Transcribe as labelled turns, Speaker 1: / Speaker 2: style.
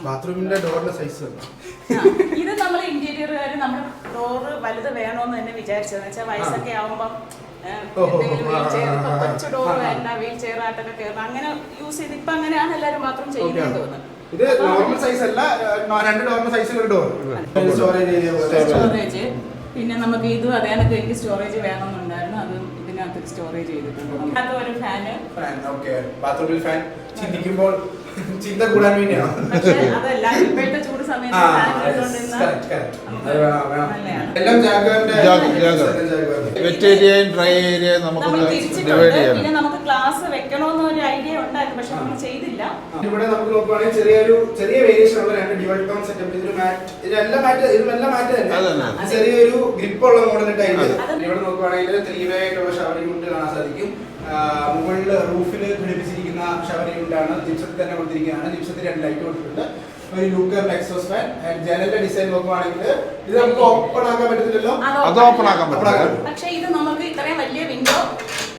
Speaker 1: ബാത്റൂമിന്റെ ഡോറിന്റെ സൈസ്
Speaker 2: ഇത് നമ്മൾ ഇന്റീരിയറുകാർ നമ്മൾ ഡോറ് വലുത് വേണോന്ന് തന്നെ വിചാരിച്ചതെന്ന് വെച്ചാൽ വയസ്സൊക്കെ ആവുമ്പം എന്തെങ്കിലും വീൽ ചെയർ കൊച്ചു ഡോറ് വേണ്ട വീൽ ചെയർ ആയിട്ടൊക്കെ കയറണം അങ്ങനെ യൂസ് ചെയ്ത് ഇപ്പൊ അങ്ങനെയാണ് എല്ലാവരും മാത്രം ചെയ്യുന്നത് തോന്നുന്നു.
Speaker 1: ഇത് നോർമൽ സൈസ് അല്ല, 2 ഡോറിന്റെ സൈസിൽ ഒരു ഡോർ
Speaker 2: സ്റ്റോറേജ്. പിന്നെ നമുക്ക് ഇതും അതേ കണക്ക് എനിക്ക് സ്റ്റോറേജ് വേണമെന്നുണ്ടായിരുന്നു, അത് ഇതിനകത്ത് സ്റ്റോറേജ് ചെയ്തിട്ടുണ്ട്. ഒരു ഫാന്,
Speaker 1: ബാത്റൂമിൽ ഫാൻ ചിന്തിക്കുമ്പോൾ ചിന്ത കൂടാൻ വേണ്ടിയാണ്.
Speaker 2: പക്ഷേ അതല്ല ഇപ്പോഴത്തെ ചൂട് സമയത്ത്
Speaker 1: എല്ലാം
Speaker 3: വെറ്റ് ഏരിയയും ഡ്രൈ ഏരിയ നമുക്ക് ഡിവൈഡ് ചെയ്യാം.
Speaker 2: പിന്നെ നമുക്ക് ക്ലാസ് വെക്കണമെന്ന് ഒരു ഐഡിയ ഉണ്ടായിരുന്നു, പക്ഷെ നമ്മൾ ചെയ്തില്ല.
Speaker 1: ഇവിടെ നമുക്ക് നോക്കുവാണെങ്കിൽ ചെറിയ വേരിയേഷൻ ഉള്ള 2 ഡിവൈഡ് ടോൺ സെറ്റപ്പ്. ഇതെല്ലാം മാറ്റ് തന്നെ ചെറിയൊരു ഗ്രിപ്പ് ഉള്ള മോഡൽ ടൈപ്പ്. ഇവിടെ നോക്കുവാണെങ്കിൽ 3 വേ ആയിട്ടുള്ള ഷവർ യൂണിറ്റ് കാണാൻ സാധിക്കും. മുകളിൽ റൂഫിൽ ഘടിപ്പിച്ചിരിക്കുന്ന ഷവർ യൂണിറ്റ് ആണ്, ജിപ്സത്തിൽ തന്നെ കൊടുത്തിരിക്കുകയാണ്. ജിപ്സത്തിൽ 2 ലൈറ്റ് കൊടുത്തിട്ടുണ്ട്, ഒരു ലൂക്കർ എക്സോസ്റ്റ് ഫാൻ. ജനലിന്റെ ഡിസൈൻ നോക്കുവാണെങ്കിൽ ഇത് നമുക്ക് ഓപ്പൺ ആക്കാൻ പറ്റത്തില്ലല്ലോ,
Speaker 3: അത് ഓപ്പൺ ആക്കാൻ പറ്റില്ല.
Speaker 2: പക്ഷേ ഇത്